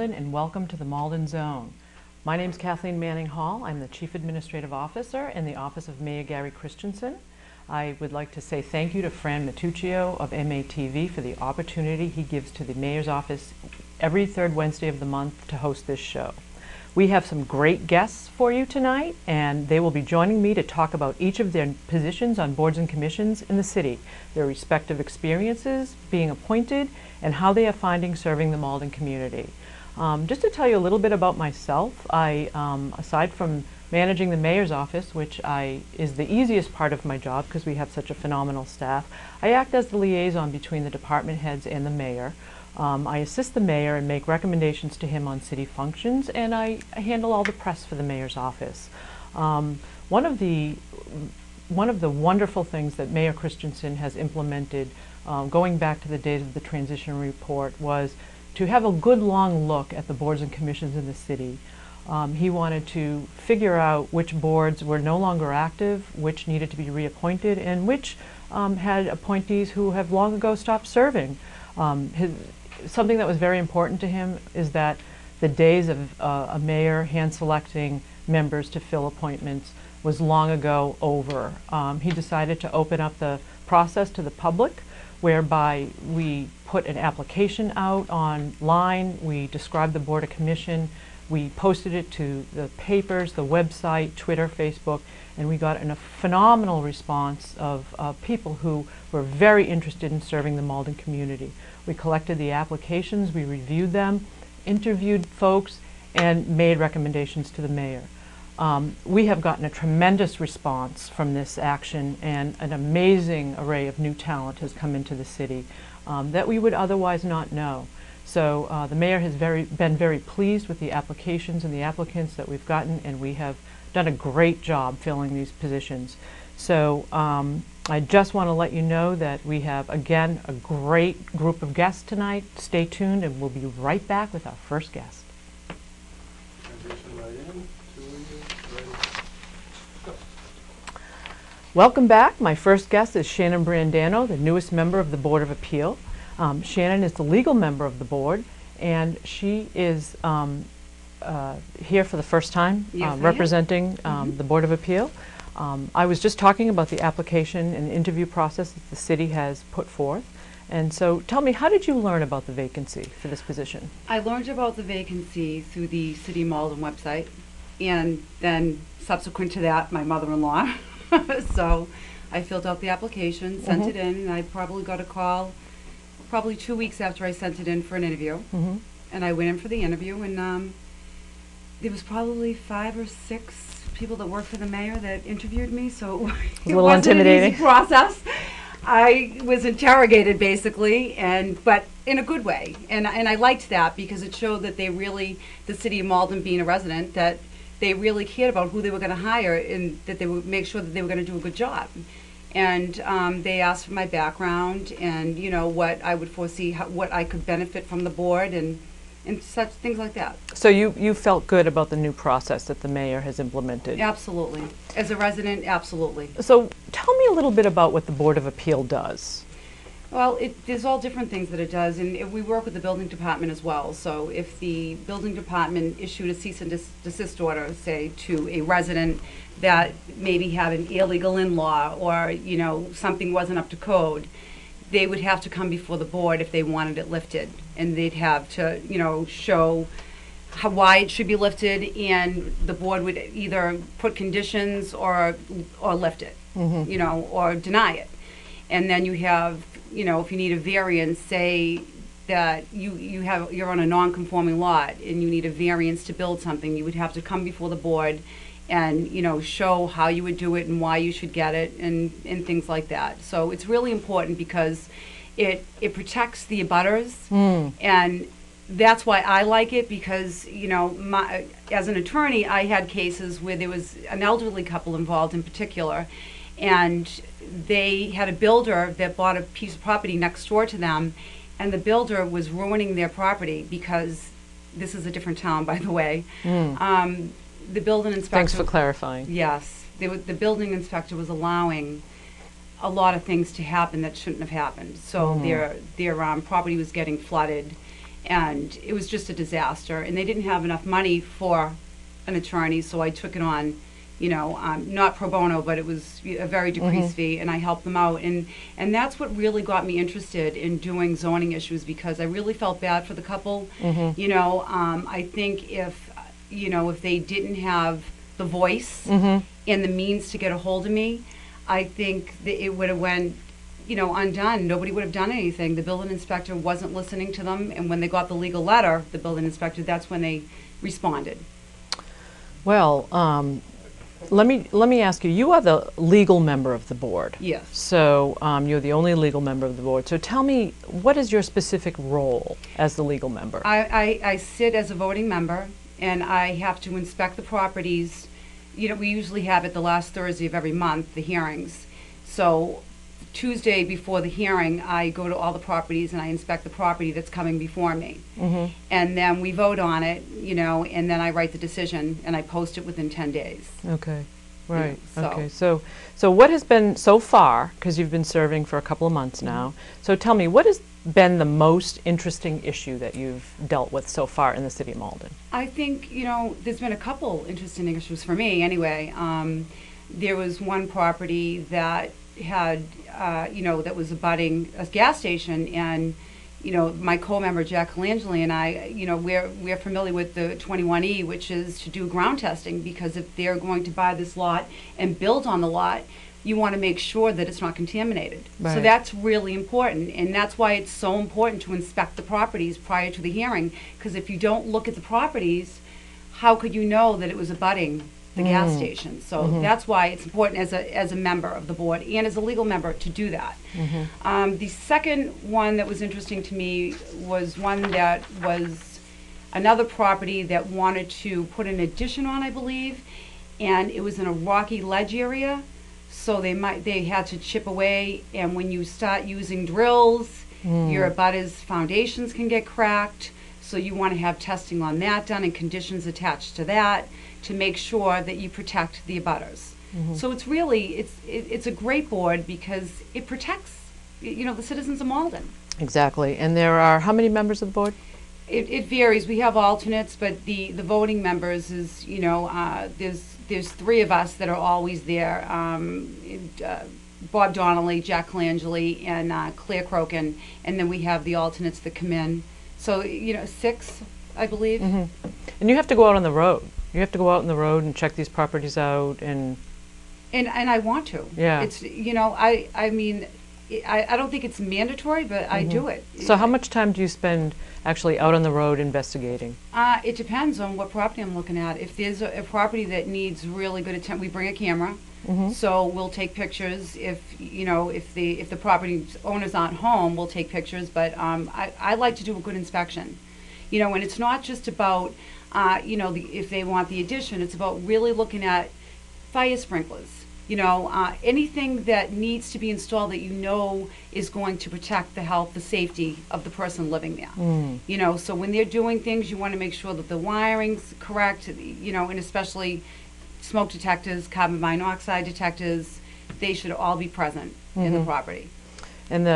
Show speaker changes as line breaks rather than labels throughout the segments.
Malden, and welcome to the Malden Zone. My name is Kathleen Manning-Hall. I'm the Chief Administrative Officer in the Office of Mayor Gary Christenson. I would like to say thank you to Fran Matuccio of MATV for the opportunity he gives to the Mayor's Office every third Wednesday of the month to host this show. We have some great guests for you tonight, and they will be joining me to talk about each of their positions on boards and commissions in the city, their respective experiences, being appointed, and how they are finding serving the Malden community. Just to tell you a little bit about myself, I, aside from managing the mayor's office, which is the easiest part of my job because we have such a phenomenal staff, I act as the liaison between the department heads and the mayor. I assist the mayor and make recommendations to him on city functions, and I handle all the press for the mayor's office. One of the wonderful things that Mayor Christenson has implemented, going back to the days of the transition report, was to have a good long look at the boards and commissions in the city. He wanted to figure out which boards were no longer active, which needed to be reappointed, and which had appointees who have long ago stopped serving. Something that was very important to him is that the days of a mayor hand-selecting members to fill appointments was long ago over. He decided to open up the process to the public, whereby we put an application out online, we described the Board of Commission, we posted it to the papers, the website, Twitter, Facebook, and we got a phenomenal response of people who were very interested in serving the Malden community. We collected the applications, we reviewed them, interviewed folks, and made recommendations to the mayor. We have gotten a tremendous response from this action, and an amazing array of new talent has come into the city that we would otherwise not know. So the mayor has been very pleased with the applications and the applicants that we've gotten, and we have done a great job filling these positions. So I just want to let you know that we have, again, a great group of guests tonight. Stay tuned, and we'll be right back with our first guest.
Transition right in. 2 ready. Go.
Welcome back. My first guest is Shannon Brandano, the newest member of the Board of Appeal. Shannon is the legal member of the board, and she is here for the first time,
Yes,
representing the Board of Appeal. I was just talking about the application and interview process that the city has put forth. And so tell me, how did you learn about the vacancy for this position?
I learned about the vacancy through the City of Malden website, and then subsequent to that, my mother-in-law. So I filled out the application, sent it in, and I probably got a call probably 2 weeks after I sent it in for an interview. And I went in for the interview, and there was probably 5 or 6 people that worked for the mayor that interviewed me, so it
a little
wasn't
intimidating.
an easy process. I was interrogated basically, but in a good way, and I liked that because it showed that they really, the city of Malden being a resident, that they really cared about who they were going to hire, and that they would make sure that they were going to do a good job. And they asked for my background and what I would foresee, what I could benefit from the board, and such things like that.
So you felt good about the new process that the mayor has implemented?
Absolutely. As a resident, absolutely.
So tell me a little bit about what the Board of Appeal does.
Well, there's all different things that it does, and we work with the building department as well. So if the building department issued a cease and desist order, say, to a resident that maybe had an illegal in-law, or something wasn't up to code, they would have to come before the board if they wanted it lifted, and they'd have to show why it should be lifted, and the board would either put conditions or lift it, or deny it. And then you have, if you need a variance, say that you're on a non-conforming lot and you need a variance to build something, you would have to come before the board and show how you would do it and why you should get it, and things like that. So it's really important because it protects the abutters, and that's why I like it, because as an attorney, I had cases where there was an elderly couple involved in particular, and they had a builder that bought a piece of property next door to them, and the builder was ruining their property because this is a different town, by the way. The building inspector...
Thanks for clarifying.
Yes. The building inspector was allowing a lot of things to happen that shouldn't have happened. So their property was getting flooded, and it was just a disaster. And they didn't have enough money for an attorney, so I took it on, you know, not pro bono, but it was a very decreased fee, and I helped them out. And that's what really got me interested in doing zoning issues, because I really felt bad for the couple. You know, I think if they didn't have the voice and the means to get a hold of me, I think that it would have went, you know, undone. Nobody would have done anything. The building inspector wasn't listening to them, and when they got the legal letter, the building inspector, that's when they responded.
Well, let me ask you, you are the legal member of the board.
Yes.
So you're the only legal member of the board. So tell me, what is your specific role as the legal member?
I sit as a voting member, and I have to inspect the properties. You know, we usually have it the last Thursday of every month, the hearings. So Tuesday before the hearing, I go to all the properties and I inspect the property that's coming before me. And then we vote on it, you know, and then I write the decision and I post it within 10 days.
Okay, right.
You know,
okay, so what has been so far, because you've been serving for a couple of months now, so tell me, what has been the most interesting issue that you've dealt with so far in the city of Malden?
I think, you know, there's been a couple interesting issues for me anyway. There was one property that had, you know, that was abutting a gas station, and, you know, my co-member Jack Colangeli and I, you know, we're familiar with the 21E, which is to do ground testing, because if they're going to buy this lot and build on the lot, you want to make sure that it's not contaminated.
Right.
So that's really important, and that's why it's so important to inspect the properties prior to the hearing, because if you don't look at the properties, how could you know that it was abutting the gas station? So that's why it's important as a member of the board and as a legal member to do that. The second one that was interesting to me was one that was another property that wanted to put an addition on, I believe, and it was in a rocky ledge area, so they had to chip away, and when you start using drills, your abutters' foundations can get cracked, so you want to have testing on that done and conditions attached to that, to make sure that you protect the abutters. So it's really, it's a great board because it protects, you know, the citizens of Malden.
Exactly. And there are how many members of the board?
It varies. We have alternates, but the voting members is, you know, there's three of us that are always there. Bob Donnelly, Jack Colangeli, and Claire Crokin, and then we have the alternates that come in. So, you know, 6, I believe.
And you have to go out on the road. You have to go out on the road and check these properties out, and
I want to.
Yeah.
It's, you know, I mean, I don't think it's mandatory, but I do it.
So how much time do you spend actually out on the road investigating?
It depends on what property I'm looking at. If there's a property that needs really good attention, we bring a camera. So we'll take pictures. If, you know, if the property owners aren't home, we'll take pictures. But I like to do a good inspection. You know, and it's not just about, you know, if they want the addition, it's about really looking at fire sprinklers. You know, anything that needs to be installed that you know is going to protect the health, the safety of the person living there. You know, so when they're doing things, you want to make sure that the wiring's correct, you know, and especially smoke detectors, carbon monoxide detectors, they should all be present in the property.
And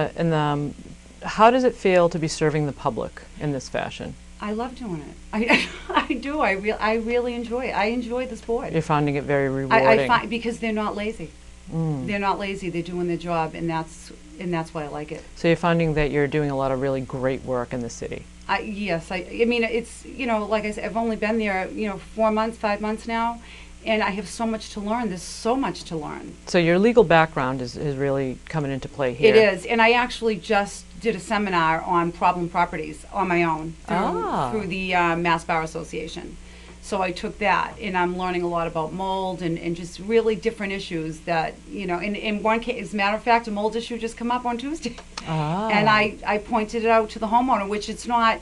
how does it feel to be serving the public in this fashion?
I love doing it. I do. I really enjoy it. I enjoy this board.
You're finding it very rewarding.
I find, because they're not lazy. They're not lazy. They're doing their job, and that's why I like it.
So you're finding that you're doing a lot of really great work in the city.
Yes. I mean, it's, you know, like I said, I've only been there, you know, 4 months, 5 months now, and I have so much to learn. There's so much to learn.
So your legal background is really coming into play here.
It is, and I actually just did a seminar on problem properties on my own through the Mass Bar Association. So I took that, and I'm learning a lot about mold and just really different issues that, you know, in one case, as a matter of fact, a mold issue just come up on Tuesday. And I pointed it out to the homeowner, which it's not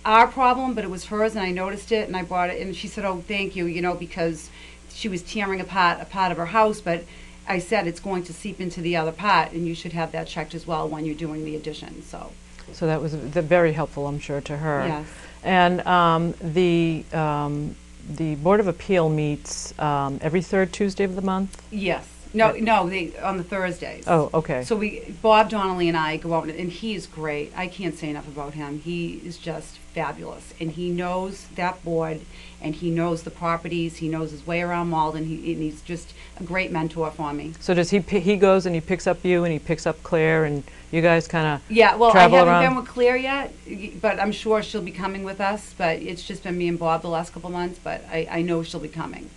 our problem, but it was hers, and I noticed it, and I brought it, and she said, oh, thank you, you know, because she was tearing apart a part of her house, but I said it's going to seep into the other part, and you should have that checked as well when you're doing the addition. So
that was very helpful, I'm sure, to her.
Yes.
And the Board of Appeal meets every third Tuesday of the month?
Yes. No, no, on the Thursdays.
Oh, okay.
So Bob Donnelly and I go out, and he is great. I can't say enough about him. He is just fabulous, and he knows that board, and he knows the properties. He knows his way around Malden. And he's just a great mentor for me.
So does he goes and he picks up you and he picks up Claire and you guys kind of
Yeah, well, I
travel
haven't
around?
been with Claire yet, but I'm sure she'll be coming with us. But it's just been me and Bob the last couple months. But I know she'll be coming.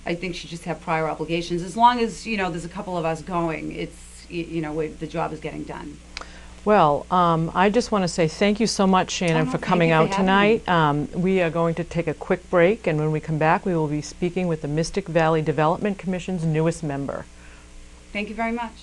I think she just have prior obligations. As long as there's a couple of us going, it's the job is getting done.
Well, I just want to say thank you so much, Shannon,
no,
for
thank
coming
you for
out
having
tonight. We are going to take a quick break, and when we come back, we will be speaking with the Mystic Valley Development Commission's newest member.
Thank you very much.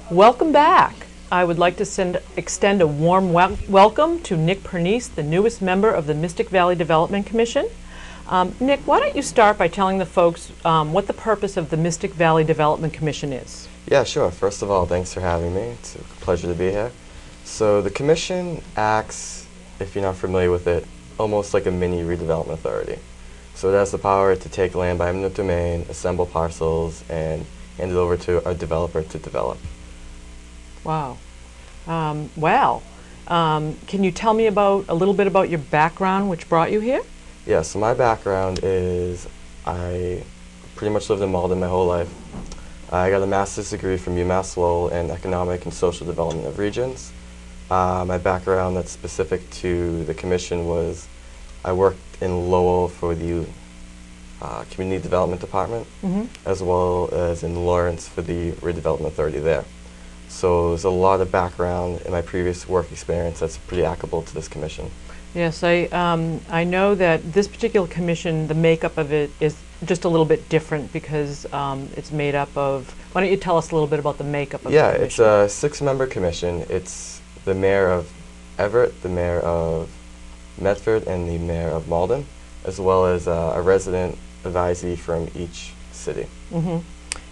Welcome back. I would like to extend a warm welcome to Nick Pernice, the newest member of the Mystic Valley Development Commission. Nick, why don't you start by telling the folks what the purpose of the Mystic Valley Development Commission is?
Yeah, sure. First of all, thanks for having me. It's a pleasure to be here. So the commission acts, if you're not familiar with it, almost like a mini redevelopment authority. So it has the power to take land by eminent domain, assemble parcels, and hand it over to a developer to develop.
Wow. Can you tell me a little bit about your background, which brought you here?
Yeah, so my background is I pretty much lived in Malden my whole life. I got a master's degree from UMass Lowell in Economic and Social Development of Regions. My background that's specific to the commission was I worked in Lowell for the Community Development Department, as well as in Lawrence for the Redevelopment Authority there. So there's a lot of background in my previous work experience that's pretty applicable to this commission.
Yes, I know that this particular commission, the makeup of it is just a little bit different because it's made up of, why don't you tell us a little bit about the makeup of the commission?
Yeah, it's a 6-member commission. It's the mayor of Everett, the mayor of Medford, and the mayor of Malden, as well as a resident advisee from each city.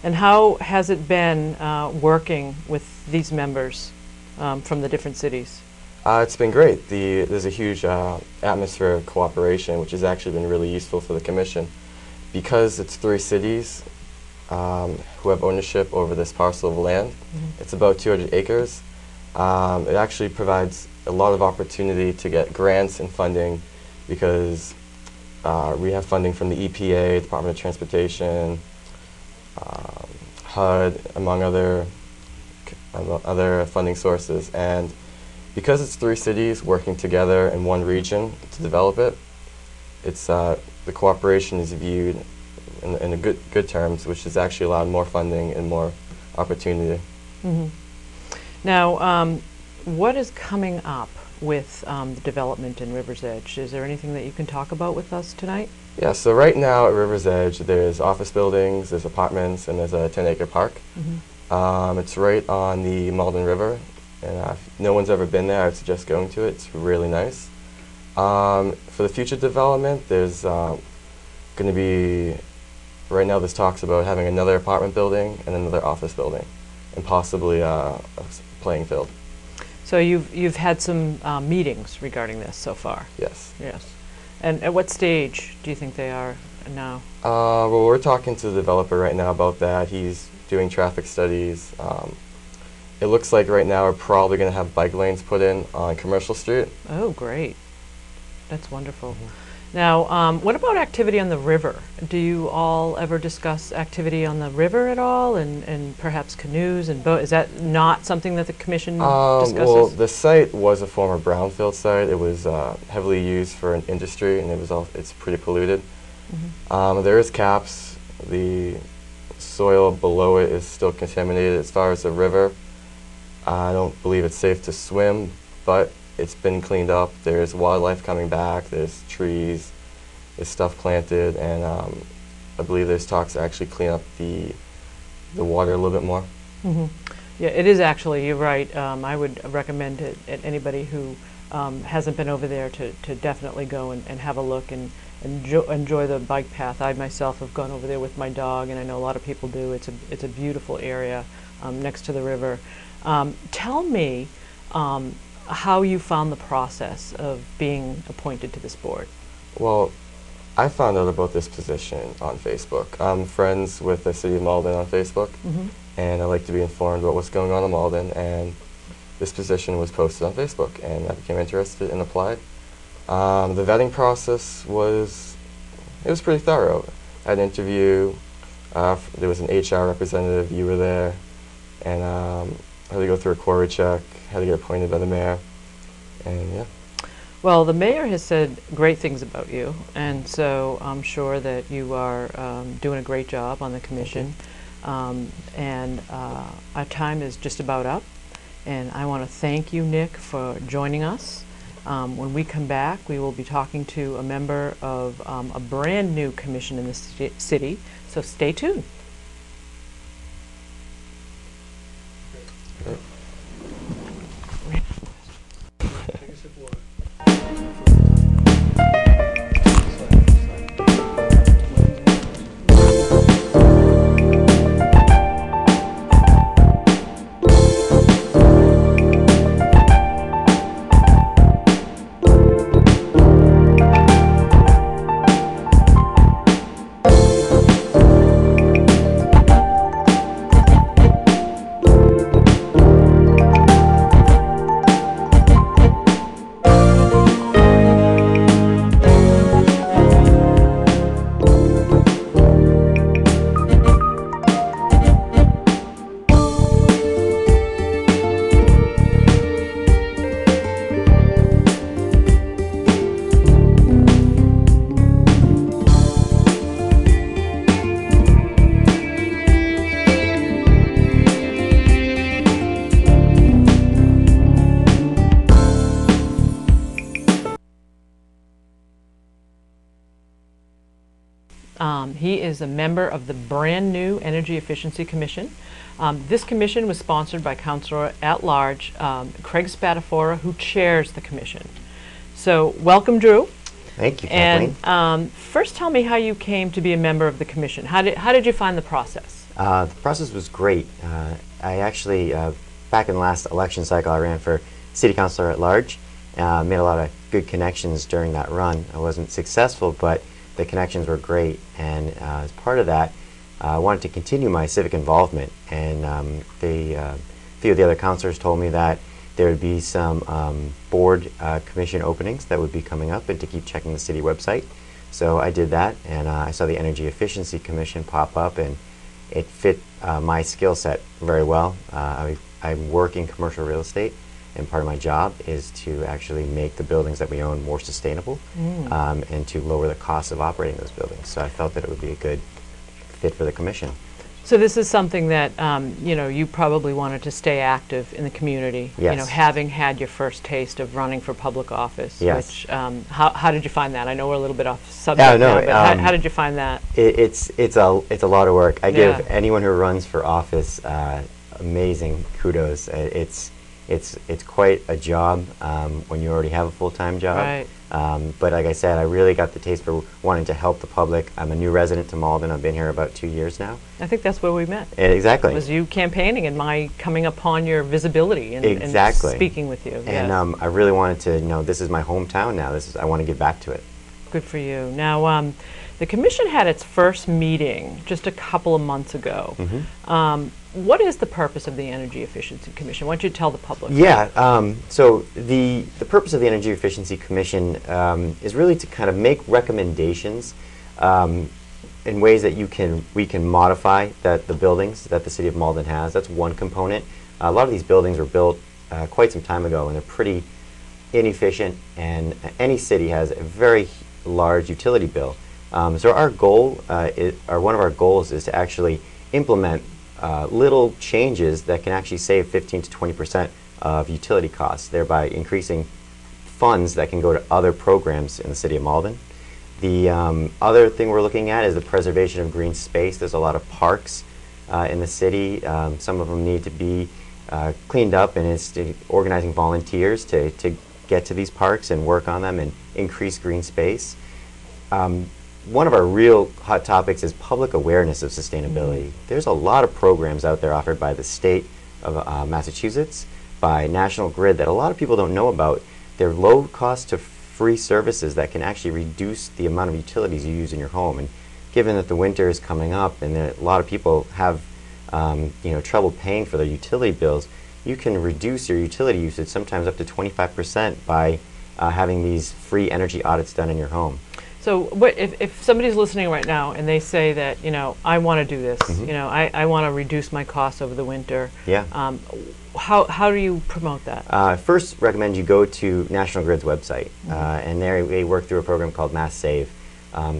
And how has it been working with these members from the different cities?
It's been great. There's a huge atmosphere of cooperation, which has actually been really useful for the commission. Because it's 3 cities who have ownership over this parcel of land, it's about 200 acres. It actually provides a lot of opportunity to get grants and funding because we have funding from the EPA, Department of Transportation, HUD, among other funding sources. And because it's 3 cities working together in one region to develop it, it's the cooperation is viewed in a good terms, which has actually allowed more funding and more opportunity.
Now, what is coming up with the development in River's Edge? Is there anything that you can talk about with us tonight?
Yeah, so right now at River's Edge, there's office buildings, there's apartments, and there's a 10-acre park. It's right on the Malden River, and if no one's ever been there, I'd suggest going to it. It's really nice. For the future development, there's going to be, right now there's talks about having another apartment building and another office building, and possibly a playing field.
So you've had some meetings regarding this so far?
Yes.
Yes. And at what stage do you think they are now?
Well, we're talking to the developer right now about that. He's doing traffic studies. It looks like right now we're probably going to have bike lanes put in on Commercial Street.
Oh, great. That's wonderful. Now, what about activity on the river? Do you all ever discuss activity on the river at all, and perhaps canoes and boats? Is that not something that the commission discusses?
Well, the site was a former brownfield site. It was heavily used for an industry, and it's pretty polluted. There is caps. The soil below it is still contaminated. As far as the river, I don't believe it's safe to swim, but it's been cleaned up. There's wildlife coming back. There's trees. There's stuff planted, and I believe there's talks to actually clean up the water a little bit more.
Yeah, it is actually, you're right. I would recommend it anybody who hasn't been over there to definitely go and have a look and enjoy the bike path. I myself have gone over there with my dog, and I know a lot of people do. It's a beautiful area next to the river. Tell me how you found the process of being appointed to this board.
Well, I found out about this position on Facebook. I'm friends with the city of Malden on Facebook, and I like to be informed about what's going on in Malden, and this position was posted on Facebook, and I became interested and applied. The vetting process was pretty thorough. I had an interview, there was an HR representative, you were there, and I had to go through a query check, had to get appointed by the mayor, and yeah.
Well, the mayor has said great things about you, and so I'm sure that you are doing a great job on the commission. And our time is just about up, and I want to thank you, Nick, for joining us. When we come back, we will be talking to a member of a brand new commission in the city, so stay tuned.
Take a sip of water.
He is a member of the brand new Energy Efficiency Commission. This commission was sponsored by Councilor at Large Craig Spatafora, who chairs the commission. So welcome, Drew.
Thank you, Kathleen.
And first tell me how you came to be a member of the commission. How did you find the process?
The process was great. I actually, back in the last election cycle, I ran for city councilor at large. Made a lot of good connections during that run. I wasn't successful, but the connections were great. And as part of that, I wanted to continue my civic involvement. And a few of the other councilors told me that there would be some board commission openings that would be coming up, and to keep checking the city website. So I did that, and I saw the Energy Efficiency Commission pop up, and it fit my skill set very well. I work in commercial real estate, and part of my job is to actually make the buildings that we own more sustainable, and to lower the cost of operating those buildings. So I felt that it would be a good fit for the commission.
So this is something that you probably wanted to stay active in the community.
Yes.
Having had your first taste of running for public office.
Yes.
Which how did you find that? I know we're a little bit off subject now, but how did you find that?
It's a lot of work. I give anyone who runs for office amazing kudos. It's quite a job when you already have a full-time job.
Right.
But like I said, I really got the taste for wanting to help the public. I'm a new resident to Malden. I've been here about 2 years now.
I think that's where we met.
Exactly.
It was you campaigning and my coming upon your visibility and,
exactly.
and speaking with you.
And I really wanted to, this is my hometown now. I want to give back to it.
Good for you. Now, the commission had its first meeting just a couple of months ago. What is the purpose of the Energy Efficiency Commission? Why don't you tell the public?
Yeah, so the purpose of the Energy Efficiency Commission is really to kind of make recommendations in ways that we can modify the buildings that the City of Malden has. That's one component. A lot of these buildings were built quite some time ago, and they're pretty inefficient, and any city has a very large utility bill. So our goal, one of our goals is to actually implement little changes that can actually save 15 to 20% of utility costs, thereby increasing funds that can go to other programs in the City of Malden. The other thing we're looking at is the preservation of green space. There's a lot of parks in the city. Some of them need to be cleaned up, and it's organizing volunteers to get to these parks and work on them and increase green space. One of our real hot topics is public awareness of sustainability. There's a lot of programs out there offered by the state of Massachusetts, by National Grid, that a lot of people don't know about. They're low cost to free services that can actually reduce the amount of utilities you use in your home. And given that the winter is coming up and that a lot of people have trouble paying for their utility bills, you can reduce your utility usage sometimes up to 25% by having these free energy audits done in your home.
So if somebody's listening right now and they say that, I want to do this, I want to reduce my costs over the winter.
Yeah.
How do you promote that?
I first recommend you go to National Grid's website, and there they work through a program called Mass Save.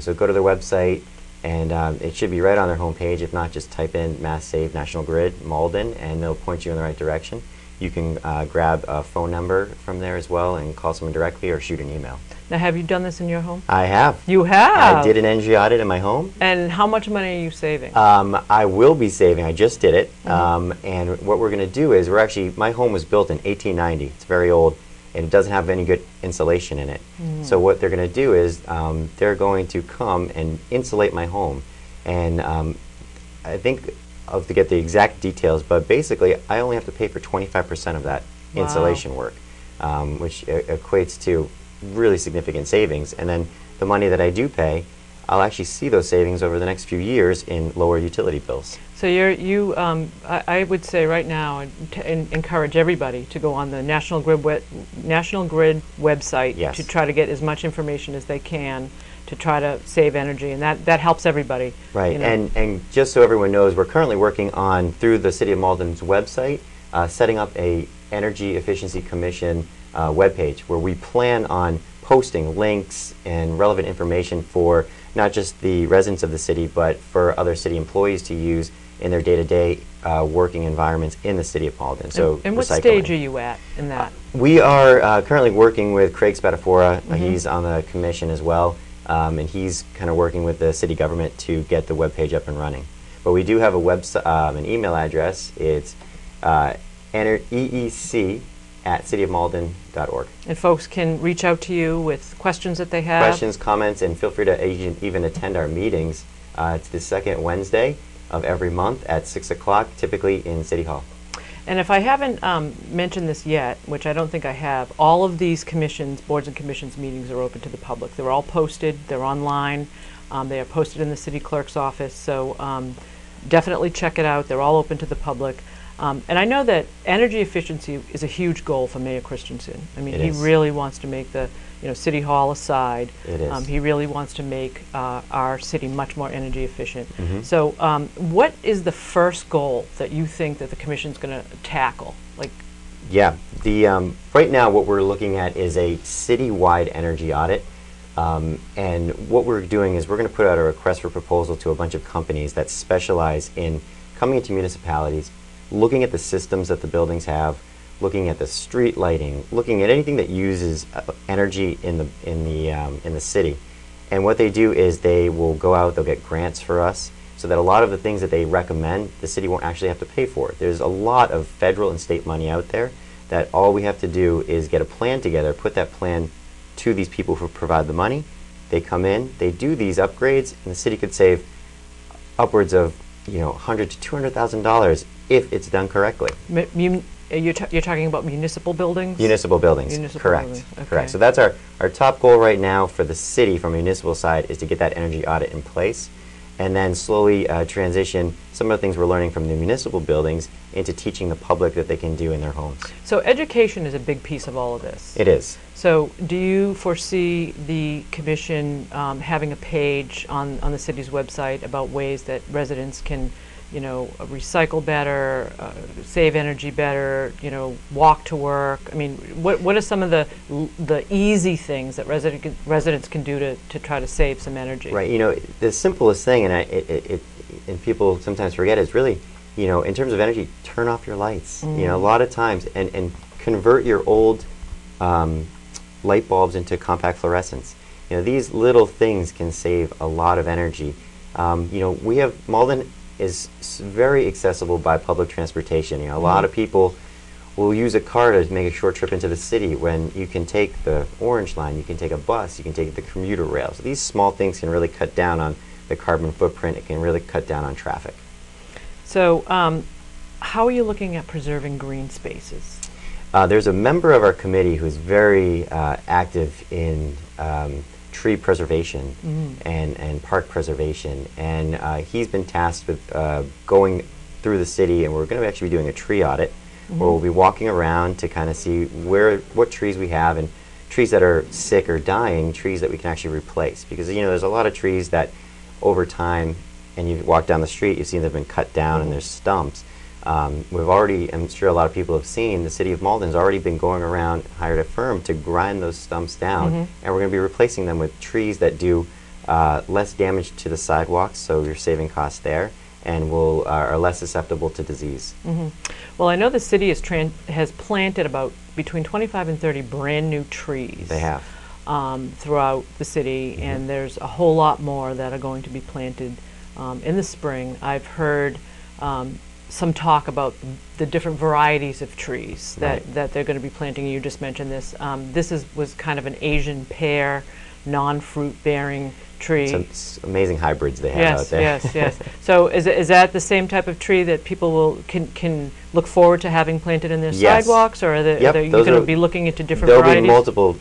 So go to their website, and it should be right on their homepage. If not, just type in Mass Save National Grid Malden, and they'll point you in the right direction. You can grab a phone number from there as well and call someone directly or shoot an email.
Now, have you done this in your home?
I have.
You have?
I did an energy audit in my home.
And how much money are you saving?
I will be saving. I just did it. And what we're going to do is my home was built in 1890. It's very old, and it doesn't have any good insulation in it. So what they're going to do is they're going to come and insulate my home. And I think I'll have to get the exact details, but basically I only have to pay for 25% of that insulation work, which equates to really significant savings. And then the money that I do pay, I'll actually see those savings over the next few years in lower utility bills.
So I would say right now, and encourage everybody to go on the National Grid website
Yes.
to try to get as much information as they can to try to save energy, and that helps everybody.
Right, and just so everyone knows, we're currently working on, through the City of Malden's website, setting up a Energy Efficiency Commission webpage where we plan on posting links and relevant information for not just the residents of the city, but for other city employees to use in their day-to-day working environments in the City of Malden. So,
and what
recycling.
stage are you at in that?
We are currently working with Craig Spadafora. He's on the commission as well, and he's kind of working with the city government to get the webpage up and running. But we do have a an email address. It's eec@cityofmalden.org.
And folks can reach out to you with questions that they have.
Questions, comments, and feel free to even attend our meetings. It's the second Wednesday of every month at 6 o'clock, typically in City Hall.
And if I haven't mentioned this yet, which I don't think I have, all of these commissions, boards and commissions meetings are open to the public. They're all posted, they're online, they are posted in the city clerk's office, so definitely check it out. They're all open to the public. And I know that energy efficiency is a huge goal for Mayor Christenson. I mean, he really wants to make the, City Hall aside, he really wants to make our city much more energy efficient. So what is the first goal that you think that the Commission's going to tackle?
Yeah, right now what we're looking at is a citywide energy audit. And what we're doing is we're going to put out a request for proposal to a bunch of companies that specialize in coming into municipalities, looking at the systems that the buildings have, looking at the street lighting, looking at anything that uses energy in the city. And what they do is they will go out, they'll get grants for us, so that a lot of the things that they recommend, the city won't actually have to pay for. There's a lot of federal and state money out there that all we have to do is get a plan together, put that plan to these people who provide the money. They come in, they do these upgrades, and the city could save upwards of $100,000 to $200,000 if it's done correctly.
you're talking about municipal buildings?
Municipal buildings,
Municipal
correct.
buildings, okay.
Correct. So that's our top goal right now for the city from a municipal side is to get that energy audit in place and then slowly transition some of the things we're learning from the municipal buildings into teaching the public that they can do in their homes.
So education is a big piece of all of this.
It is.
So do you foresee the commission having a page on the city's website about ways that residents can, you know, recycle better, save energy better, you know, walk to work? I mean, what are some of the easy things that residents can do to try to save some energy?
Right. You know, the simplest thing, and people sometimes forget, is really, you know, in terms of energy, turn off your lights. You know, a lot of times, and convert your old light bulbs into compact fluorescents. You know, these little things can save a lot of energy. You know, Malden is very accessible by public transportation. You know, a lot of people will use a car to make a short trip into the city when you can take the Orange Line, you can take a bus, you can take the commuter rail. So these small things can really cut down on the carbon footprint. It can really cut down on traffic.
So how are you looking at preserving green spaces?
There's a member of our committee who's very active in tree preservation and park preservation, and he's been tasked with going through the city, and we're going to actually be doing a tree audit where we'll be walking around to kind of see what trees we have, and trees that are sick or dying, trees that we can actually replace, because you know there's a lot of trees that over time, and you walk down the street, you see they've been cut down and there's stumps. We've already, I'm sure a lot of people have seen, the city of Malden's already been going around, hired a firm to grind those stumps down, and we're going to be replacing them with trees that do less damage to the sidewalks, so you're saving costs there, and are less susceptible to disease.
Well, I know the city has planted about between 25 and 30 brand new trees.
They have.
Throughout the city, and there's a whole lot more that are going to be planted in the spring. I've heard some talk about the different varieties of trees that they're going to be planting. You just mentioned this. This was kind of an Asian pear, non-fruit bearing tree.
Some amazing hybrids they have out there.
Yes. So is that the same type of tree that people can look forward to having planted in their sidewalks, or are you going to be looking into different varieties?
There'll be multiple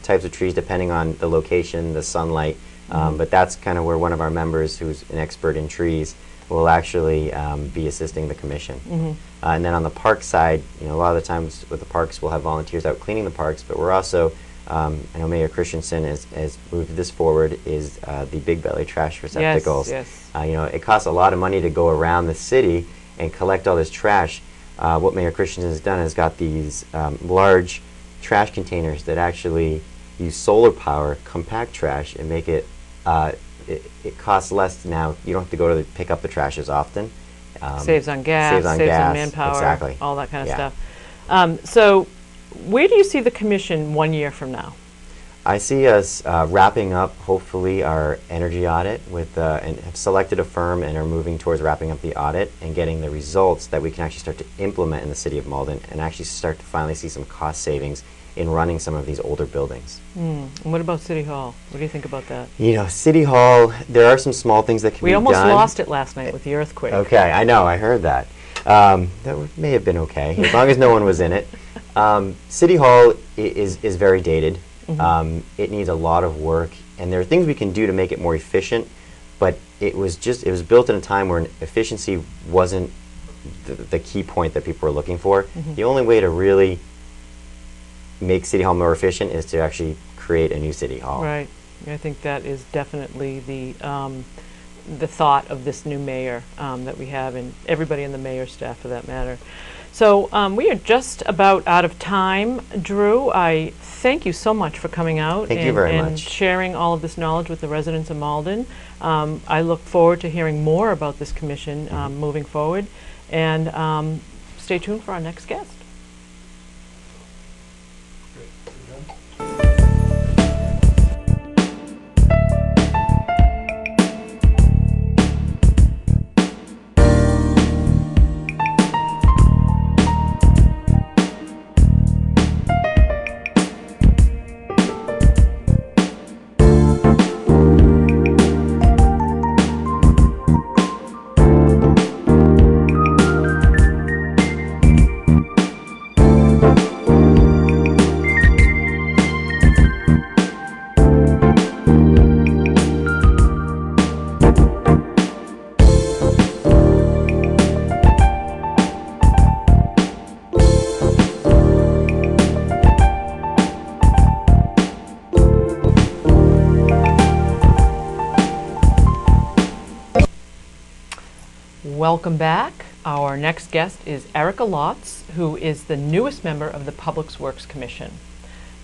types of trees depending on the location, the sunlight, but that's kind of where one of our members, who's an expert in trees, will actually be assisting the commission. And then on the park side, you know, a lot of the times with the parks, we'll have volunteers out cleaning the parks, but we're also, I know Mayor Christenson has moved this forward, is the big belly trash receptacles.
Yes.
You know, it costs a lot of money to go around the city and collect all this trash. What Mayor Christensen has done is got these large trash containers that actually use solar power, compact trash, and make it it costs less now. You don't have to go to pick up the trash as often.
Saves on gas, saves on manpower,
exactly.
all that kind of stuff. So where do you see the commission 1 year from now?
I see us wrapping up, hopefully, our energy audit and have selected a firm and are moving towards wrapping up the audit and getting the results that we can actually start to implement in the city of Malden and actually start to finally see some cost savings in running some of these older buildings.
And what about City Hall? What do you think about that?
You know, City Hall, there are some small things that can be done.
We almost lost it last night with the earthquake.
Okay, I know, I heard that. That may have been okay, as long as no one was in it. City Hall is very dated. It needs a lot of work, and there are things we can do to make it more efficient, but it was built in a time where efficiency wasn't the key point that people were looking for. The only way to really make City Hall more efficient is to actually create a new City Hall. Right.
I think that is definitely the thought of this new mayor that we have, and everybody in the mayor's staff for that matter. So we are just about out of time. Drew, I thank you so much for coming out and sharing all of this knowledge with the residents of Malden. I look forward to hearing more about this commission moving forward, and stay tuned for our next guest. welcome back. Our next guest is Erica Lotz, who is the newest member of the Public Works Commission.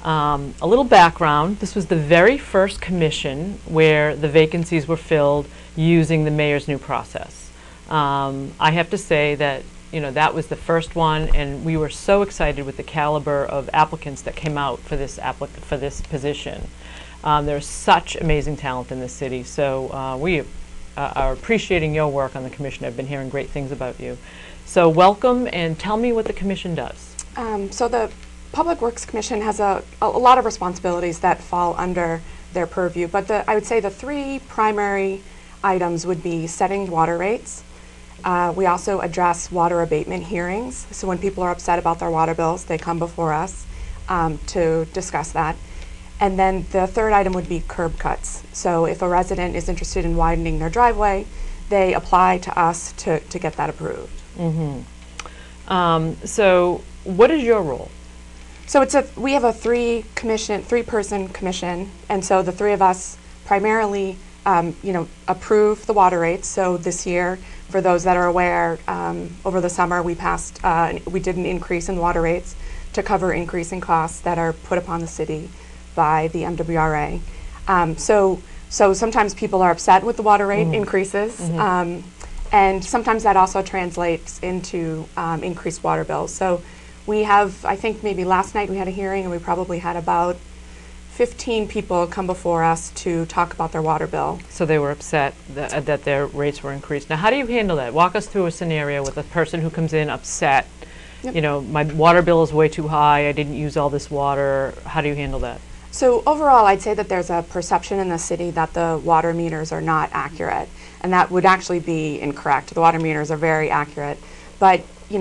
A little background, this was the very first commission where the vacancies were filled using the mayor's new process. I have to say that that was the first one, and we were so excited with the caliber of applicants that came out for this position. There's such amazing talent in this city, so we are appreciating your work on the commission. I've been hearing great things about you. So welcome, and tell me what the commission does.
So the Public Works Commission has a lot of responsibilities that fall under their purview, but I would say the three primary items would be setting water rates. We also address water abatement hearings. So when people are upset about their water bills, they come before us to discuss that. And then the third item would be curb cuts. So if a resident is interested in widening their driveway, they apply to us to get that approved.
So what is your role?
So we have a three-person commission, and so the three of us primarily approve the water rates. So this year, for those that are aware, over the summer we did an increase in water rates to cover increasing costs that are put upon the city by the MWRA. So sometimes people are upset with the water rate increases, and sometimes that also translates into increased water bills. So we have, I think maybe last night we had a hearing, and we probably had about 15 people come before us to talk about their water bill.
So they were upset that their rates were increased. Now, how do you handle that? Walk us through a scenario with a person who comes in upset. Yep. My water bill is way too high. I didn't use all this water. How do you handle that?
So overall, I'd say that there's a perception in the city that the water meters are not accurate, and that would actually be incorrect. The water meters are very accurate, but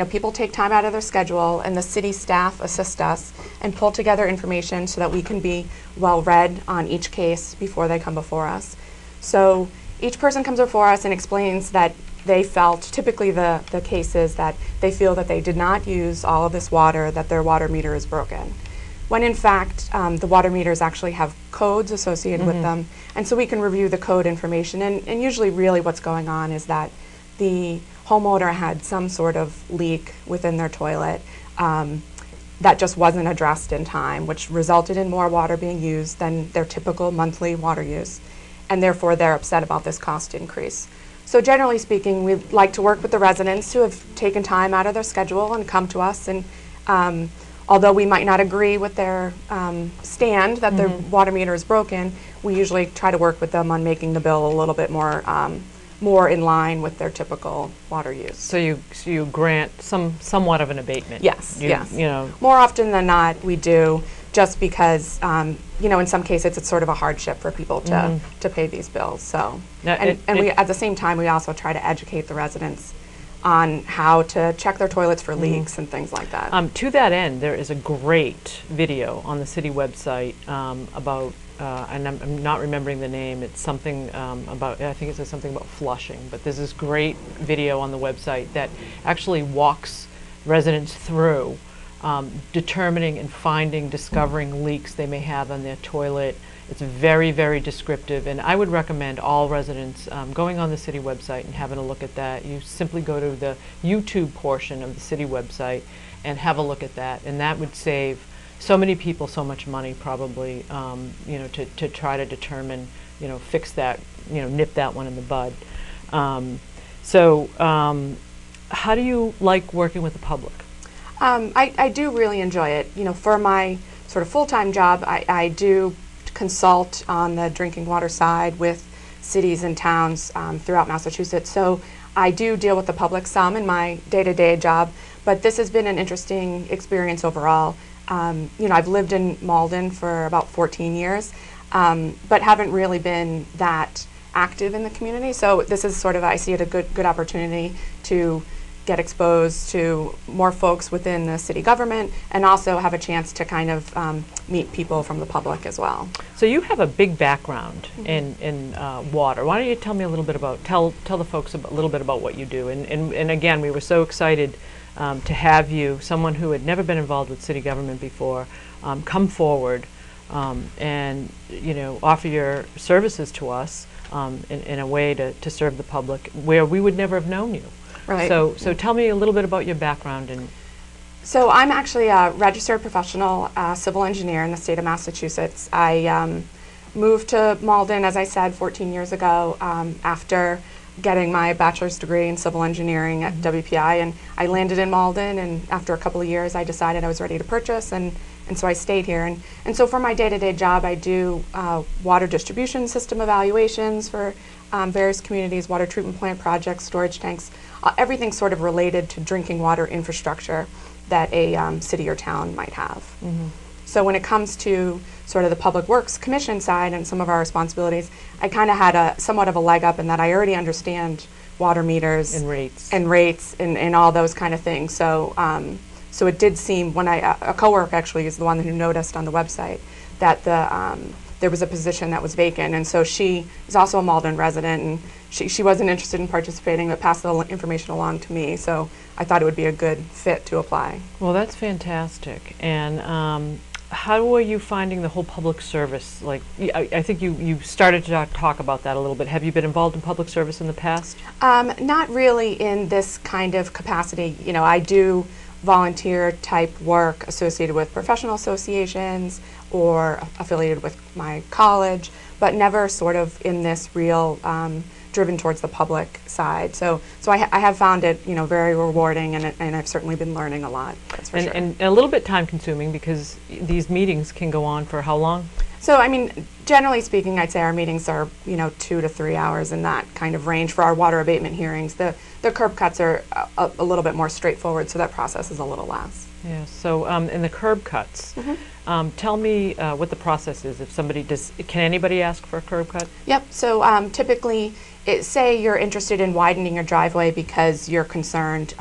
people take time out of their schedule, and the city staff assist us and pull together information so that we can be well read on each case before they come before us. So each person comes before us and explains that they felt, typically the case is that they feel that they did not use all of this water, that their water meter is broken. When in fact, the water meters actually have codes associated with them, and so we can review the code information, and usually really what's going on is that the homeowner had some sort of leak within their toilet that just wasn't addressed in time, which resulted in more water being used than their typical monthly water use, and therefore they're upset about this cost increase. So generally speaking, we like to work with the residents who have taken time out of their schedule and come to us, and although we might not agree with their stand that their water meter is broken, we usually try to work with them on making the bill a little bit more in line with their typical water use.
So you grant somewhat of an abatement.
Yes, yes. More often than not, we do, just because in some cases it's sort of a hardship for people to pay these bills. So
now,
we at the same time we also try to educate the residents on how to check their toilets for leaks and things like that.
To that end, there is a great video on the city website about, and I'm not remembering the name, it's something I think it says something about flushing, but there's this great video on the website that actually walks residents through determining and discovering leaks they may have on their toilet. It's very, very descriptive, and I would recommend all residents going on the city website and having a look at that. You simply go to the YouTube portion of the city website and have a look at that, and that would save so many people so much money probably, to try to determine, fix that, nip that one in the bud. How do you like working with the public?
I do really enjoy it. For my sort of full-time job, I do consult on the drinking water side with cities and towns throughout Massachusetts. So I do deal with the public some in my day-to-day job, but this has been an interesting experience overall. I've lived in Malden for about 14 years, but haven't really been that active in the community. So this is sort of, I see it a good opportunity to get exposed to more folks within the city government, and also have a chance to kind of meet people from the public as well.
So you have a big background in water. Why don't you tell me a little bit about, tell the folks a little bit about what you do. And again, we were so excited to have you, someone who had never been involved with city government before, come forward and offer your services to us in a way to serve the public where we would never have known you.
Right.
So tell me a little bit about your background. And
So I'm actually a registered professional civil engineer in the state of Massachusetts. I moved to Malden, as I said, 14 years ago after getting my bachelor's degree in civil engineering at WPI, and I landed in Malden, and after a couple of years I decided I was ready to purchase, and so I stayed here. And so for my day-to-day job, I do water distribution system evaluations for various communities, water treatment plant projects, storage tanks, everything sort of related to drinking water infrastructure that a city or town might have. So when it comes to sort of the Public Works Commission side and some of our responsibilities, I kind of had somewhat of a leg up in that I already understand water meters
and rates
and all those kind of things. So so it did seem when a coworker actually is the one who noticed on the website that there was a position that was vacant, and so she is also a Malden resident, and she wasn't interested in participating but passed the information along to me. So I thought it would be a good fit to apply.
well, that's fantastic. And how are you finding the whole public service? Like, I think you started to talk about that a little bit. Have you been involved in public service in the past?
Not really in this kind of capacity. You know, I do volunteer type work associated with professional associations or affiliated with my college, but never sort of in this real driven towards the public side. So I have found it, you know, very rewarding, and I've certainly been learning a lot. That's for sure.
And a little bit time consuming, because these meetings can go on for how long?
So I mean, generally speaking, I'd say our meetings are, you know, 2 to 3 hours in that kind of range for our water abatement hearings. The curb cuts are a little bit more straightforward, so that process is a little less.
Yeah. So in the curb cuts, tell me what the process is. If somebody can anybody ask for a curb cut?
Yep. So typically, say you're interested in widening your driveway because you're concerned.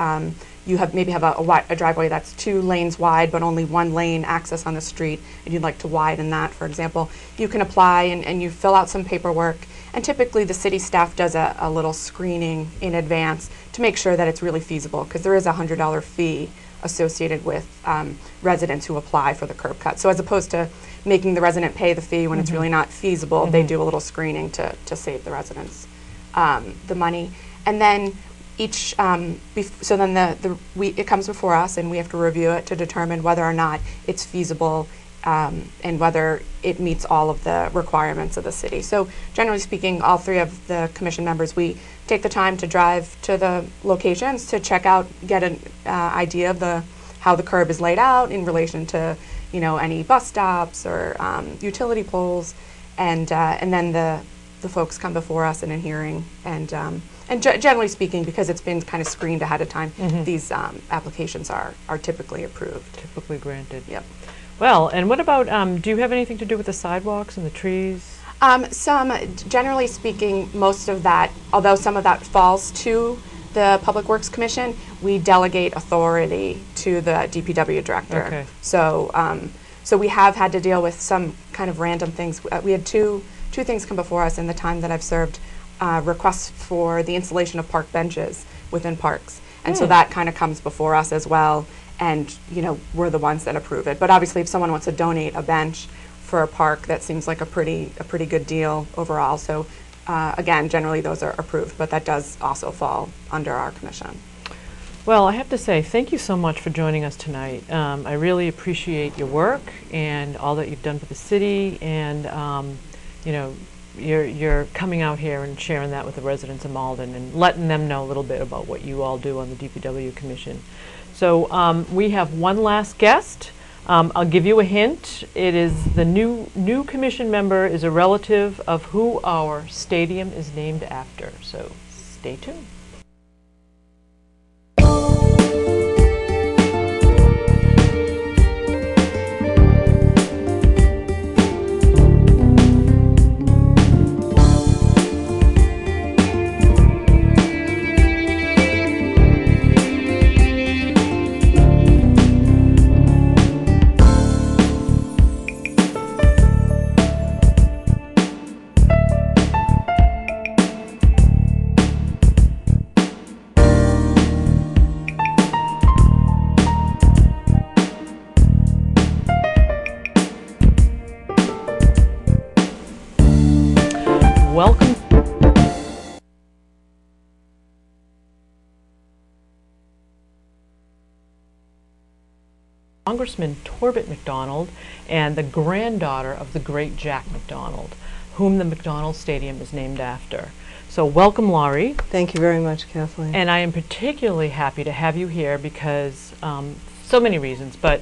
You maybe have a driveway that's 2 lanes wide, but only 1 lane access on the street, and you'd like to widen that, for example. You can apply and you fill out some paperwork, and typically the city staff does a little screening in advance to make sure that it's really feasible, because there is a $100 fee associated with residents who apply for the curb cut. So as opposed to making the resident pay the fee when it's really not feasible, they do a little screening to save the residents the money. And then each, so then it comes before us, and we have to review it to determine whether or not it's feasible and whether it meets all of the requirements of the city. So generally speaking, all 3 of the commission members, we take the time to drive to the locations to check out, get an idea of how the curb is laid out in relation to, you know, any bus stops or utility poles, and then the folks come before us in a hearing, and generally speaking, because it's been kind of screened ahead of time, these applications are typically approved.
Typically granted.
Yep.
Well, and what about, do you have anything to do with the sidewalks and the trees?
Generally speaking, most of that, although some of that falls to the Public Works Commission, we delegate authority to the DPW director.
Okay.
So we have had to deal with some kind of random things. We had two things come before us in the time that I've served, requests for the installation of park benches within parks. And so that kind of comes before us as well, and, you know, we're the ones that approve it. But obviously if someone wants to donate a bench for a park, that seems like a pretty good deal overall. So again, generally those are approved, but that does also fall under our commission.
Well, I have to say, thank you so much for joining us tonight. I really appreciate your work and all that you've done for the city, and you know, you're coming out here and sharing that with the residents of Malden and letting them know a little bit about what you all do on the DPW Commission. So we have one last guest. I'll give you a hint. It is the new commission member is a relative of who our stadium is named after. So stay tuned. Congressman Torbett Macdonald and the granddaughter of the great Jack Macdonald, whom the Macdonald Stadium is named after. So welcome, Laurie.
Thank you very much, Kathleen.
And I am particularly happy to have you here because, so many reasons, but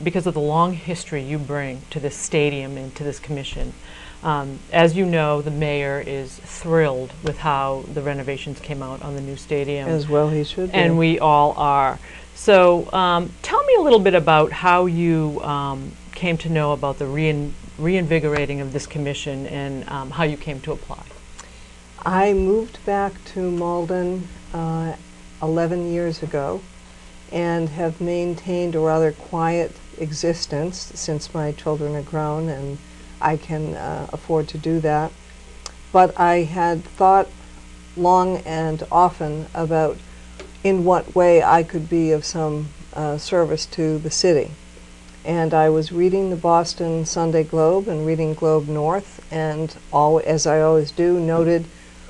because of the long history you bring to this stadium and to this commission. As you know, the mayor is thrilled with how the renovations came out on the new stadium.
As well he should be.
And we all are. So tell me a little bit about how you came to know about the reinvigorating of this commission and how you came to apply.
I moved back to Malden 11 years ago and have maintained a rather quiet existence since my children are grown and I can afford to do that. But I had thought long and often about in what way I could be of some service to the city. And I was reading the Boston Sunday Globe and reading Globe North, and as I always do, noted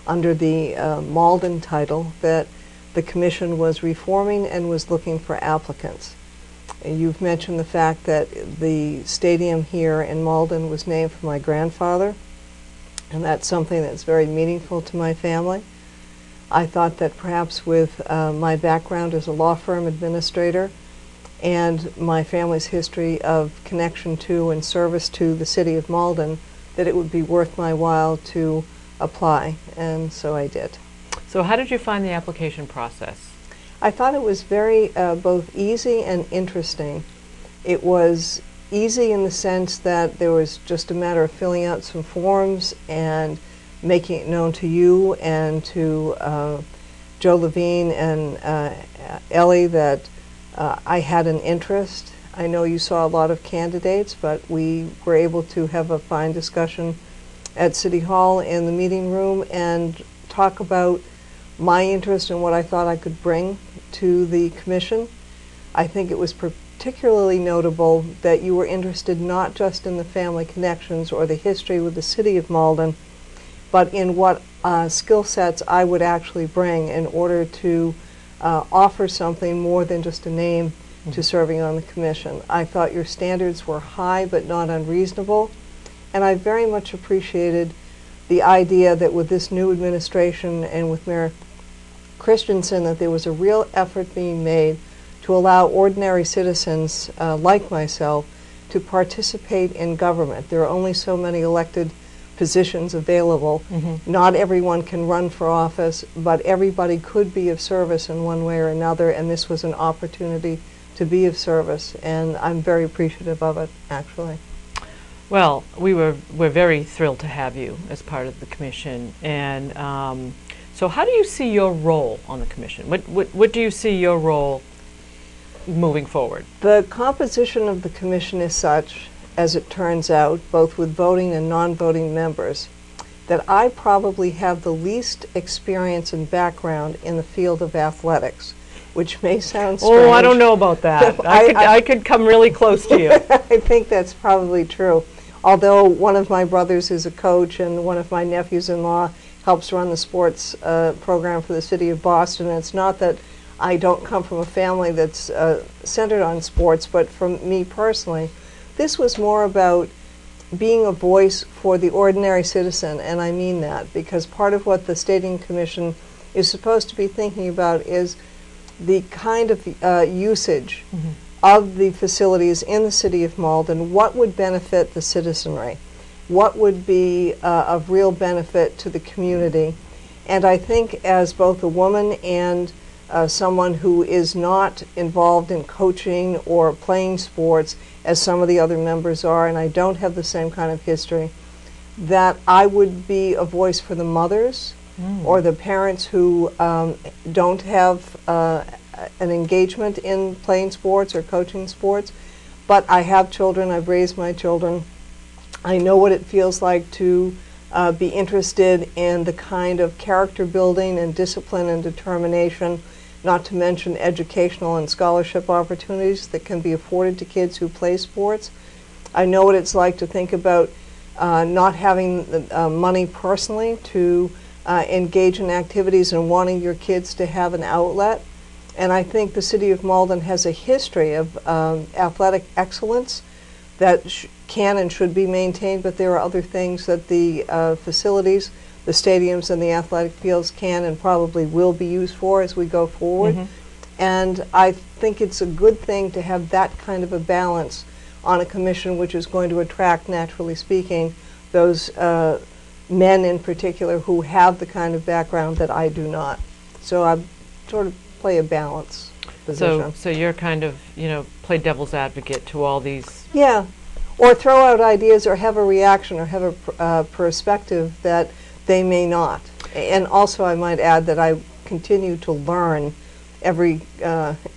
under the Malden title that the commission was reforming and was looking for applicants. You've mentioned the fact that the stadium here in Malden was named for my grandfather, and that's something that's very meaningful to my family. I thought that perhaps with my background as a law firm administrator and my family's history of connection to and service to the city of Malden, that it would be worth my while to apply, and so I did.
So how did you find the application process?
I thought it was very both easy and interesting. It was easy in the sense that there was just a matter of filling out some forms and making it known to you and to Joe Levine and Ellie that I had an interest. I know you saw a lot of candidates, but we were able to have a fine discussion at City Hall in the meeting room and talk about my interest and what I thought I could bring to the commission. I think it was particularly notable that you were interested not just in the family connections or the history with the city of Malden, but in what skill sets I would actually bring in order to offer something more than just a name to serving on the commission. I thought your standards were high but not unreasonable, and I very much appreciated the idea that with this new administration and with Mayor Christenson that there was a real effort being made to allow ordinary citizens like myself to participate in government. There are only so many elected positions available. Not everyone can run for office, but everybody could be of service in one way or another, and this was an opportunity to be of service, and I'm very appreciative of it, actually.
Well, we're very thrilled to have you as part of the commission, and so how do you see your role on the commission? What do you see your role moving forward?
The composition of the commission is such, as it turns out, both with voting and non-voting members, that I probably have the least experience and background in the field of athletics, which may sound strange.
Oh, I don't know about that. I could come really close to you.
I think that's probably true. Although one of my brothers is a coach and one of my nephews-in-law helps run the sports program for the city of Boston. It's not that I don't come from a family that's centered on sports, but from me personally, this was more about being a voice for the ordinary citizen, and I mean that, because part of what the Stadium Commission is supposed to be thinking about is the kind of usage of the facilities in the city of Malden. What would benefit the citizenry? What would be of real benefit to the community? And I think as both a woman and someone who is not involved in coaching or playing sports as some of the other members are, and I don't have the same kind of history, that I would be a voice for the mothers or the parents who don't have an engagement in playing sports or coaching sports. But I have children, I've raised my children. I know what it feels like to be interested in the kind of character building and discipline and determination, not to mention educational and scholarship opportunities that can be afforded to kids who play sports. I know what it's like to think about not having money personally to engage in activities and wanting your kids to have an outlet. And I think the city of Malden has a history of athletic excellence that can and should be maintained, but there are other things that the facilities, the stadiums and the athletic fields can and probably will be used for as we go forward. And I think it's a good thing to have that kind of a balance on a commission which is going to attract, naturally speaking, those men in particular who have the kind of background that I do not. So I sort of play a balance position.
So you're kind of, play devil's advocate to all these.
Yeah, or throw out ideas or have a reaction or have a perspective that they may not. And also I might add that I continue to learn every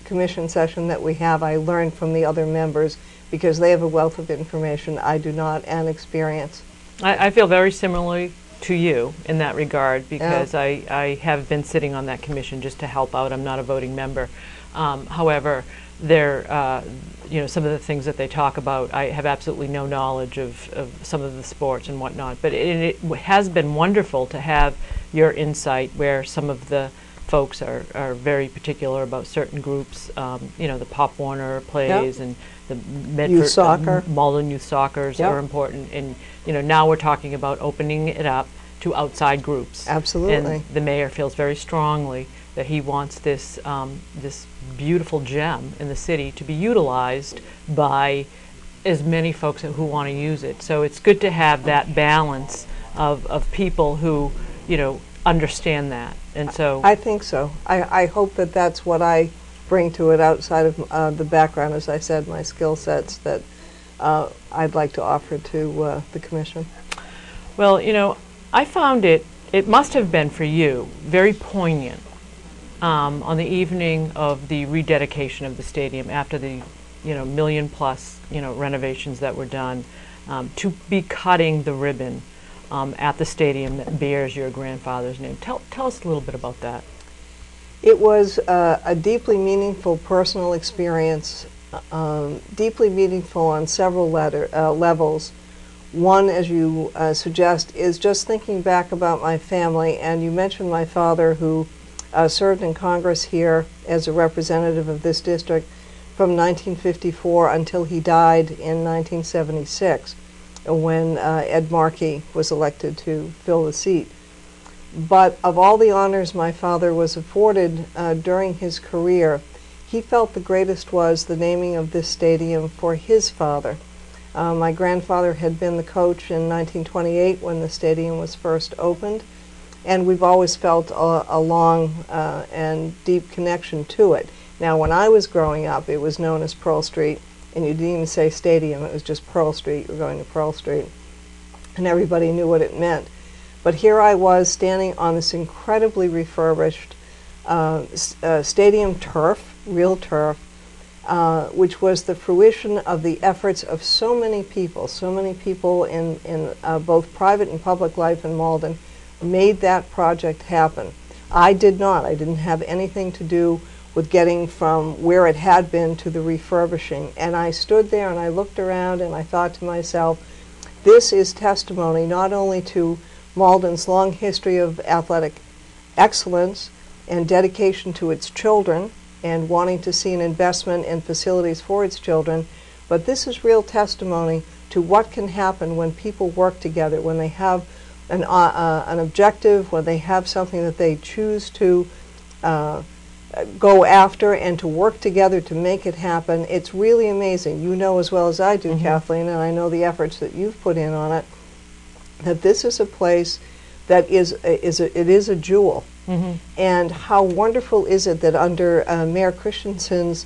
commission session that we have. I learn from the other members because they have a wealth of information I do not, and experience.
I feel very similarly to you in that regard because I have been sitting on that commission just to help out. I'm not a voting member. However, there, some of the things that they talk about, I have absolutely no knowledge of some of the sports and whatnot. But it has been wonderful to have your insight where some of the folks are very particular about certain groups. The Pop Warner plays and the Medford
Youth soccer.
Malden Youth Soccers are important. And now we're talking about opening it up to outside groups.
Absolutely.
And the mayor feels very strongly that he wants this this beautiful gem in the city to be utilized by as many folks who want to use it. So it's good to have that balance of people who understand that. And so
I think so. I hope that that's what I bring to it outside of the background, as I said, my skill sets that I'd like to offer to the commission.
Well, I found it must have been for you very poignant on the evening of the rededication of the stadium after the million plus renovations that were done, to be cutting the ribbon at the stadium that bears your grandfather's name. Tell us a little bit about that.
It was a deeply meaningful personal experience, deeply meaningful on several levels. One, as you suggest, is just thinking back about my family, and you mentioned my father who served in Congress here as a representative of this district from 1954 until he died in 1976 when Ed Markey was elected to fill the seat. But of all the honors my father was afforded during his career, he felt the greatest was the naming of this stadium for his father. My grandfather had been the coach in 1928 when the stadium was first opened, and we've always felt a long and deep connection to it. Now, when I was growing up, it was known as Pearl Street, and you didn't even say stadium, it was just Pearl Street. You're going to Pearl Street, and everybody knew what it meant. But here I was standing on this incredibly refurbished stadium turf, real turf, which was the fruition of the efforts of so many people in both private and public life in Malden made that project happen. I did not. I didn't have anything to do with getting from where it had been to the refurbishing. And I stood there and I looked around and I thought to myself, this is testimony not only to Malden's long history of athletic excellence and dedication to its children and wanting to see an investment in facilities for its children, but this is real testimony to what can happen when people work together, when they have an objective, when they have something that they choose to go after and to work together to make it happen. It's really amazing. You know as well as I do, Kathleen, and I know the efforts that you've put in on it, that this is a place that is a jewel. And how wonderful is it that under Mayor Christenson's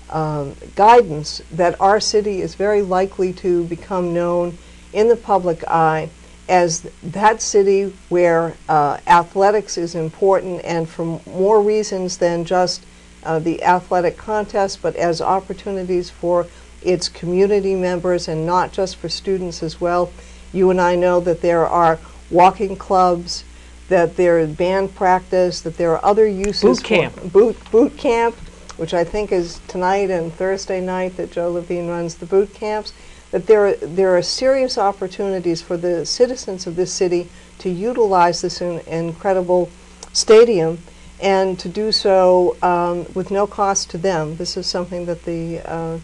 guidance that our city is very likely to become known in the public eye as that city where athletics is important, and for more reasons than just the athletic contest, but as opportunities for its community members and not just for students as well. You and I know that there are walking clubs, that there is band practice, that there are other uses.
Boot camp.
Boot camp, which I think is tonight and Thursday night that Joe Levine runs the boot camps. That there are serious opportunities for the citizens of this city to utilize this incredible stadium and to do so with no cost to them. This is something that the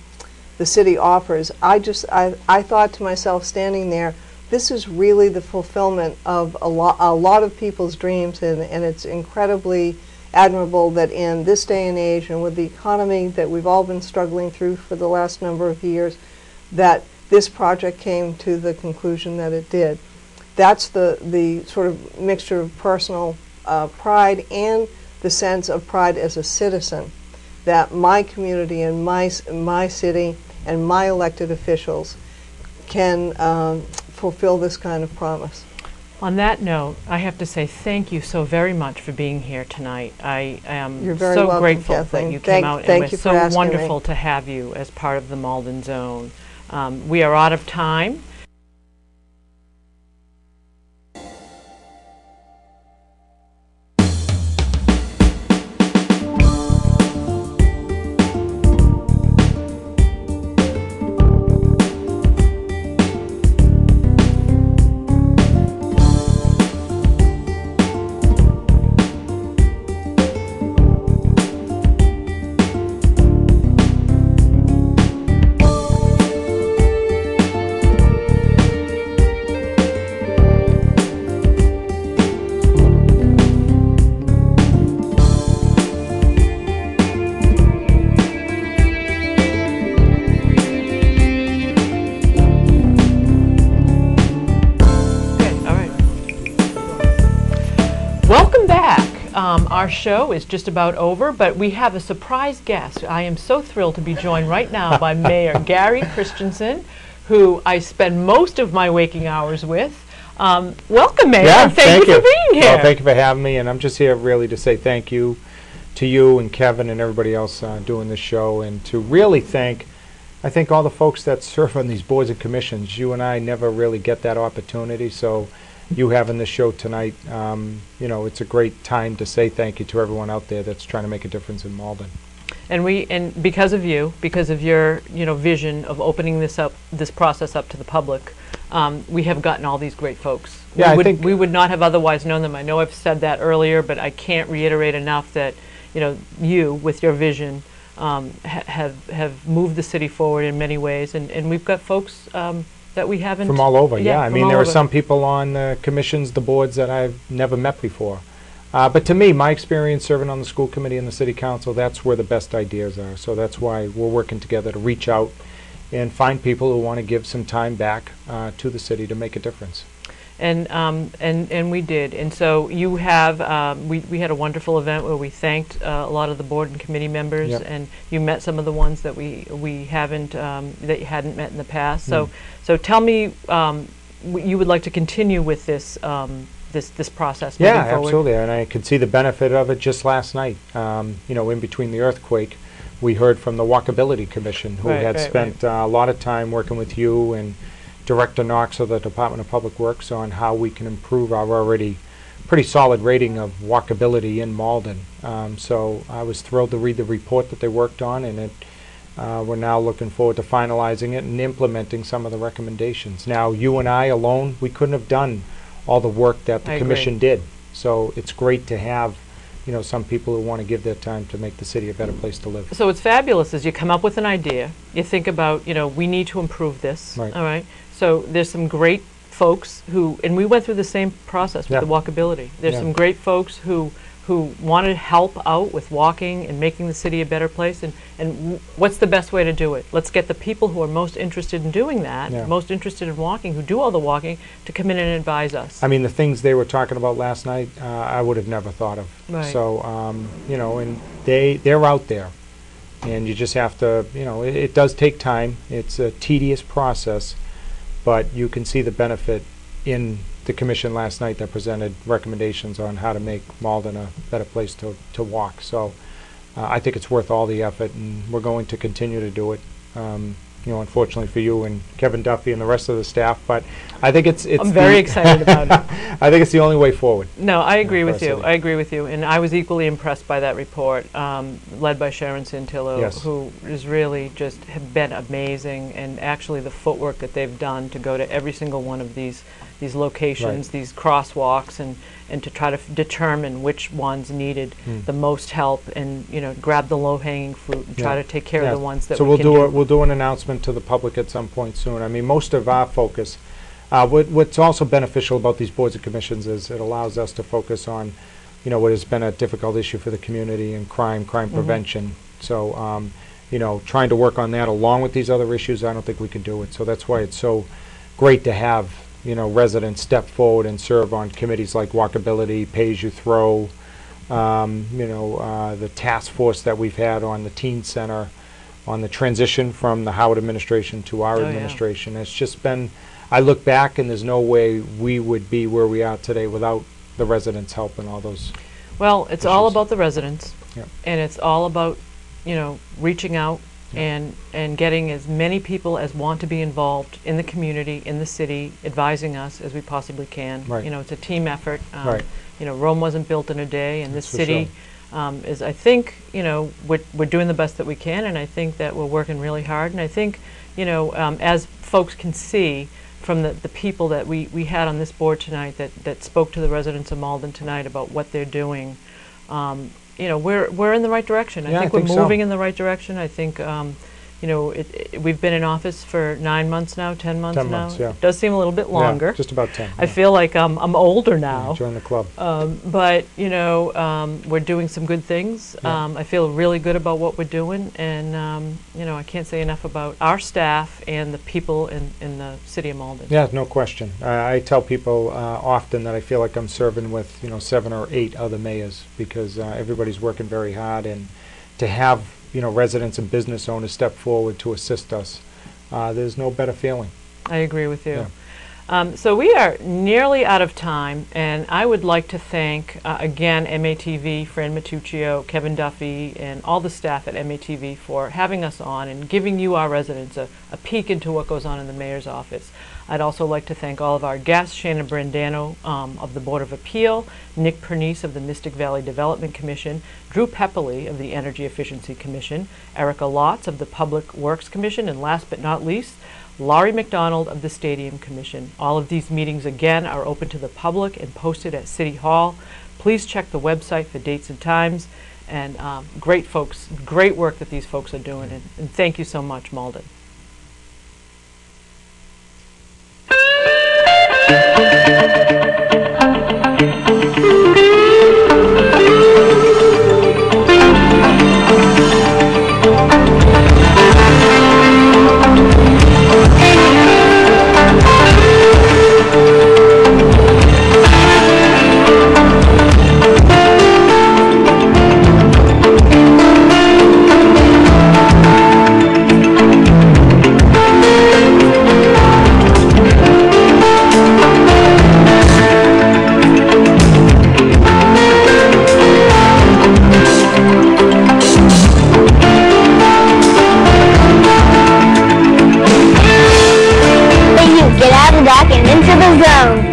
city offers. I thought to myself, standing there, this is really the fulfillment of a lot of people's dreams, and it's incredibly admirable that in this day and age, and with the economy that we've all been struggling through for the last number of years, that this project came to the conclusion that it did. That's the sort of mixture of personal pride and the sense of pride as a citizen, that my community and my city and my elected officials can fulfill this kind of promise.
On that note, I have to say thank you so very much for being here tonight. I am
You're very
so
welcome,
grateful
Kathleen.
that you came out, and
thank
we're
you for
so
asking
wonderful
me.
to have you as part of the Malden Zone. We are out of time. Our show is just about over, but we have a surprise guest. I am so thrilled to be joined right now by Mayor Gary Christenson, who I spend most of my waking hours with. Welcome, Mayor, and thank you for being here.
Well, thank you for having me, and I'm just here really to say thank you to you and Kevin and everybody else doing this show, and to really thank, I think, all the folks that serve on these boards and commissions. You and I never really get that opportunity, so you having this show tonight, you know, it's a great time to say thank you to everyone out there that's trying to make a difference in Malden.
And because of you, because of your vision of opening this process up to the public, we have gotten all these great folks.
Yeah,
we would not have otherwise known them. I know I've said that earlier, but I can't reiterate enough that you with your vision have moved the city forward in many ways, and we've got folks that we haven't...
From all over, yeah. I mean, there are
over.
some people on the commissions, the boards that I've never met before. But to me, my experience serving on the school committee and the city council, that's where the best ideas are. So that's why we're working together to reach out and find people who want to give some time back to the city to make a difference.
And we did. And so you have, we had a wonderful event where we thanked a lot of the board and committee members,
Yep.
and you met some of the ones that we haven't, that you hadn't met in the past. So tell me, you would like to continue with this, this process moving
Yeah,
forward?
absolutely. And I could see the benefit of it just last night. In between the earthquake, we heard from the Walkability Commission, who had spent a lot of time working with you and Director Knox of the Department of Public Works on how we can improve our already pretty solid rating of walkability in Malden. So I was thrilled to read the report that they worked on, and we're now looking forward to finalizing it and implementing some of the recommendations. Now, you and I alone, we couldn't have done all the work that the commission did. So it's great to have some people who want to give their time to make the city a better place to live.
So what's fabulous is you come up with an idea, you think about, we need to improve this,
Right.
all right? So there's some great folks who, and we went through the same process with the walkability. There's some great folks who want to help out with walking and making the city a better place, and what's the best way to do it? Let's get the people who are most interested in doing that, most interested in walking, who do all the walking, to come in and advise us.
I mean, the things they were talking about last night, I would have never thought of.
Right.
So, and they're out there, and you just have to, it does take time. It's a tedious process, but you can see the benefit in the commission last night that presented recommendations on how to make Malden a better place to walk. So I think it's worth all the effort, and we're going to continue to do it. Unfortunately for you and Kevin Duffy and the rest of the staff, but I think it's
I'm very excited about it.
I think it's the only way forward.
No, I agree with you.
city.
I agree with you. And I was equally impressed by that report, led by Sharon Santillo,
Yes.
who is really just have been amazing, and actually the footwork that they've done to go to every single one of these these locations, these crosswalks, and to try to determine which ones needed the most help, and grab the low-hanging fruit and try to take care of the ones that we can do.
We'll do an announcement to the public at some point soon. I mean, most of our focus, what's also beneficial about these boards and commissions is it allows us to focus on, what has been a difficult issue for the community, and crime prevention. So, trying to work on that along with these other issues, I don't think we can do it. So that's why it's so great to have, residents step forward and serve on committees like Walkability, Pay As You Throw, the task force that we've had on the Teen Center, on the transition from the Howard administration to our administration. It's just been, I look back and there's no way we would be where we are today without the residents' help and all those.
Well, it's all about the residents,
Yep.
and it's all about, reaching out and getting as many people as want to be involved in the community, in the city, advising us as we possibly can.
Right.
It's a team effort.
Right.
Rome wasn't built in a day, and this
That's for
city is, I think, we're doing the best that we can, and I think that we're working really hard. And I think, as folks can see from the people that we had on this board tonight that spoke to the residents of Malden tonight about what they're doing, we're in the right direction. I think we're moving in the right direction. I think, we've been in office for 9 months now, 10 months now.
10 months, yeah.
It does seem a little bit longer.
Yeah, just about 10.
I feel like I'm older now.
Join the club.
But, we're doing some good things. I feel really good about what we're doing. And, I can't say enough about our staff and the people in the city of Malden.
Yeah, no question. I tell people often that I feel like I'm serving with, 7 or 8 other mayors, because everybody's working very hard. And to have, residents and business owners step forward to assist us, there's no better feeling.
I agree with you. So we are nearly out of time, and I would like to thank, again, MATV, Fran Matuccio, Kevin Duffy, and all the staff at MATV for having us on and giving you, our residents, a peek into what goes on in the mayor's office. I'd also like to thank all of our guests, Shannon Brandano of the Board of Appeal, Nick Pernice of the Mystic Valley Development Commission, Drew Peppoli of the Energy Efficiency Commission, Erica Lotz of the Public Works Commission, and last but not least, Laurie Macdonald of the Stadium Commission. All of these meetings, again, are open to the public and posted at City Hall. Please check the website for dates and times. And great folks, great work that these folks are doing. And thank you so much, Malden.
Get out of the dock and into the zone.